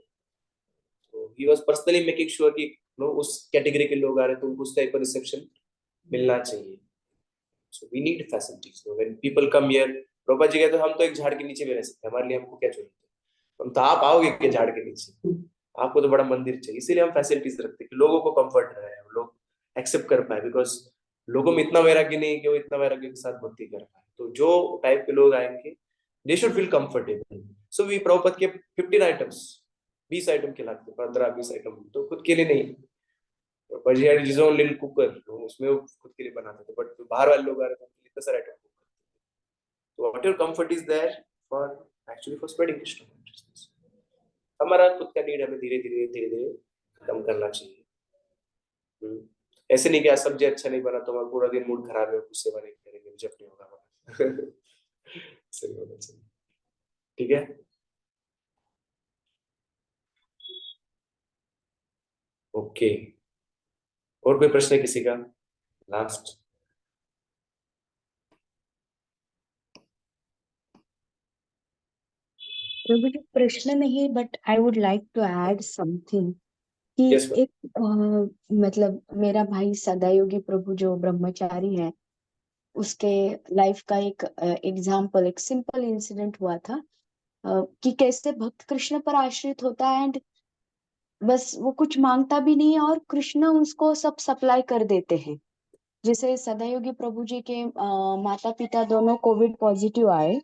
तो he was personally making sure कि उस कैटेगरी के लोग आ रहे तो उनको उस टाइप का रिसेप्शन मिलना चाहिए। So we need facilities when people come here. Prabhupada ji कहते हम तो एक झाड़ के नीचे भी रह सकते हैं, हमारे लिए हमको क्या जरूरत है, हम तो आप आओगे के झाड़ के नीचे, आपको तो बड़ा मंदिर चाहिए। इसीलिए हम फैसिलिटीज रखते हैं कि लोगों को कंफर्ट रहे, लोग एक्सेप्ट कर पाए, बिकॉज लोगों में इतना वैराग्य नहीं कि वो इतना वैराग्य के साथ भक्ति कर पाए। तो जो टाइप के लोग आएंगे they should feel comfortable. So we Prabhupada के 15 आइटम्स, 20 आइटम खिलाते, 15-20 आइटम तो खुद के लिए नहीं, पर he had his own little cooker, उसमें वो खुद के लिए बनाते थे। बट बाहर वाले लोग आ रहे थे उनके लिए इतना सारा आइटम कुक करते थे। तो what your comfort is there for actually for spreading Krishna consciousness. हमारा खुद का नीड हमें धीरे धीरे कम करना चाहिए। ऐसे नहीं कि आज सब्जी अच्छा नहीं बना तो हमारा पूरा दिन मूड खराब है, कुछ सेवा नहीं करेंगे, जब नहीं होगा सही होना चाहिए। ठीक है, ओके। और कोई प्रश्न है किसी का? लास्ट प्रभु जी प्रश्न नहीं, but I would like to add something कि Yes, ma'am. एक मतलब मेरा भाई सदायोगी प्रभु जो ब्रह्मचारी है, उसके लाइफ का एक एग्जाम्पल, एक सिंपल इंसिडेंट हुआ था। कि कैसे भक्त कृष्ण पर आश्रित होता है एंड बस वो कुछ मांगता भी नहीं है और कृष्ण उसको सब सप्लाई कर देते हैं। जैसे सदायोगी प्रभु जी के माता पिता दोनों कोविड पॉजिटिव आए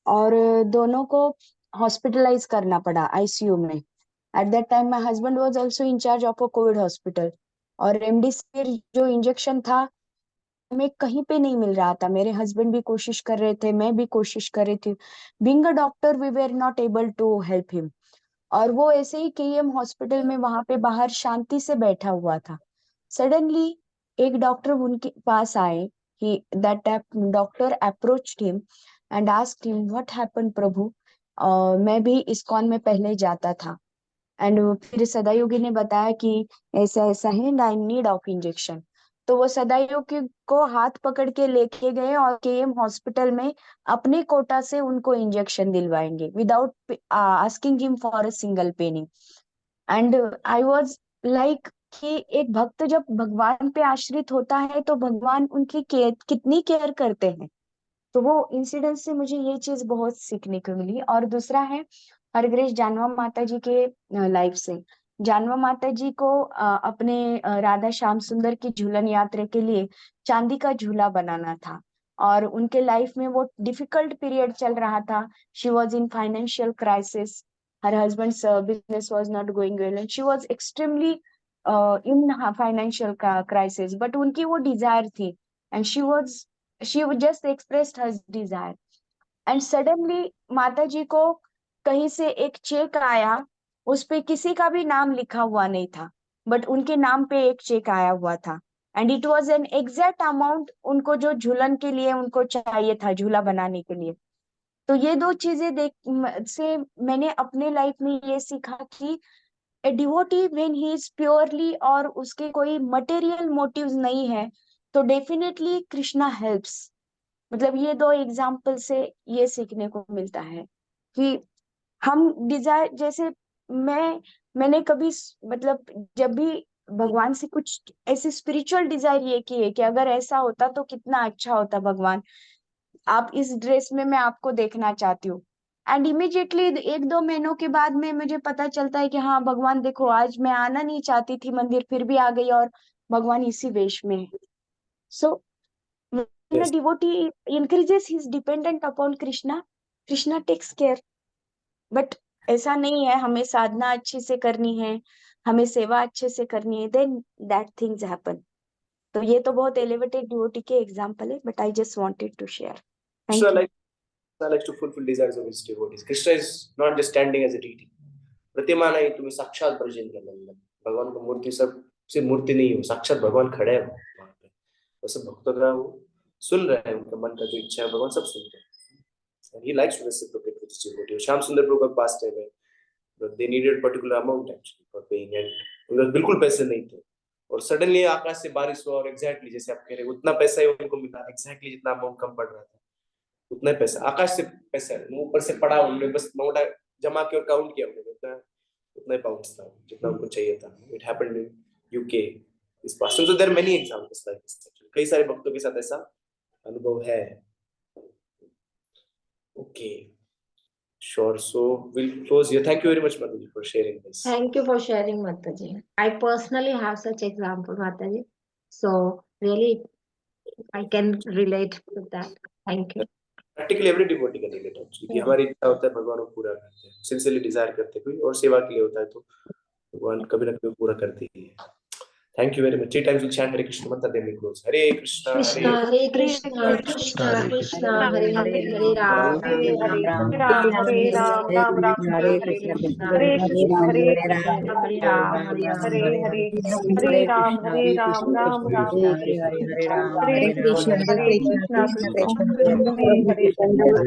और दोनों को हॉस्पिटलाइज करना पड़ा आईसीयू में। At that time my husband was also in charge of a Covid hospital और रेमडेसिविर जो इंजेक्शन था हमें कहीं पे नहीं मिल रहा था। मेरे हस्बैंड भी कोशिश कर रहे थे, मैं भी कोशिश कर रही थी। Being a doctor we were not able to help him और वो ऐसे ही केईएम हॉस्पिटल में वहां पे बाहर शांति से बैठा हुआ था। सडनली एक डॉक्टर उनके पास आए। He that doctor approached him and asked him what happened prabhu. मैं भी इस्कॉन में पहले जाता था एंड फिर सदायोगी ने बताया कि ऐसा ऐसा है and I need of injection. तो वो सदायोगी को हाथ पकड़ के लेके गए और केएम हॉस्पिटल में अपने कोटा से उनको इंजेक्शन दिलवाएंगे without asking him for a single penny. And I was like कि एक भक्त जब भगवान पे आश्रित होता है तो भगवान उनकी केयर कितनी केयर करते हैं। तो वो इंसिडेंट से मुझे ये चीज बहुत सीखने को मिली। और दूसरा है हरग्रेश जानवा माता जी के लाइफ से। जानवा माता जी को अपने राधा श्याम सुंदर की झूलन यात्रा के लिए चांदी का झूला बनाना था और उनके लाइफ में वो डिफिकल्ट पीरियड चल रहा था। She was in financial crisis, her husband's business was not going well and she was extremely in financial crisis but उनकी वो डिजायर थी and she just expressed her desire and suddenly माता जी को कहीं से एक चेक आया। उस पे किसी का भी नाम लिखा हुआ नहीं था बट उनके नाम पे एक चेक आया हुआ था and it was an exact amount उनको जो झूलन के लिए उनको चाहिए था झूला बनाने के लिए। तो ये दो चीजें से मैंने अपने लाइफ में ये सीखा कि a devotee when he is purely और उसके कोई मटेरियल मोटिव्स नहीं है तो डेफिनेटली कृष्णा हेल्प्स। मतलब ये दो एग्जाम्पल से ये सीखने को मिलता है कि हम डिजायर जैसे मैंने कभी मतलब जब भी भगवान से कुछ ऐसे स्पिरिचुअल डिजायर ये की है कि अगर ऐसा होता तो कितना अच्छा होता भगवान, आप इस ड्रेस में मैं आपको देखना चाहती हूँ। एंड इमिजिएटली 1-2 महीनों के बाद में मुझे पता चलता है कि हाँ भगवान देखो आज मैं आना नहीं चाहती थी मंदिर फिर भी आ गई और भगवान इसी वेश में है। सो when a Yes. devotee increases his dependent upon Krishna, Krishna takes care. But ऐसा नहीं है, हमें साधना अच्छे से करनी है, हमें सेवा अच्छे से करनी है, then that things happen. तो ये तो बहुत elevated devotee के example है, but I just wanted to share. Thank Krishna you. likes to fulfill desires of his devotees. Krishna is not just standing as a deity. प्रतिमा नहीं, तुम्हें साक्षात ब्रजेंद्र नंदन। भगवान का मूर्ति सब से मूर्ति नहीं हो, साक्षात भगवान खड़े हैं वहां पे। वैसे भक्तों का वो सुन रहे हैं, उनका मन का जो इच्छा है भगवान सब सुनते हैं। And he likes to reciprocate with his devotee. Shyam सुंदर प्रभु का पास टाइम है, they needed particular amount actually for paying and उनके बिल्कुल पैसे नहीं थे और सडनली आकाश से बारिश हुआ और एग्जैक्टली जैसे आप कह रहे उतना पैसा ही उनको मिला, एग्जैक्टली जितना अमाउंट कम पड़ रहा था उतना पैसा आकाश से पैसा ऊपर से पड़ा। उन्होंने बस नोट जमा किया और काउंट किया, उन्होंने उतना ही पाउंड्स था जितना उनको चाहिए था। इट हैपेंड इन यूके इस पास। So there are many examples like this. कई सारे भक्तों के साथ ऐसा अनुभव है। Okay, sure. So we'll close here. Thank you very much, Mataji, for sharing this. Thank you for sharing, Mataji. I personally have such example, Mataji. So really, I can relate to that. Thank you. Practically every devotee can relate actually. कि हमारी इच्छा होता है भगवान को पूरा करते हैं, सिंसियरली डिजायर करते हैं कोई और सेवा के लिए होता है तो भगवान कभी ना कभी पूरा करते ही है। Thank you very much. 3 times we'll chant Hare Krishna mantra, then we close. Hare Krishna, Krishna, Hare Krishna, Krishna Krishna, Hare Hare, Hare Ram, Hare Ram, Hare Ram, Ram Ram, Hare Krishna, Hare Krishna, Hare Krishna, Hare Ram, Hare Hare, Hare Ram, Ram Ram, Hare Krishna, Hare Krishna, Hare Krishna, Krishna Krishna, Hare Hare.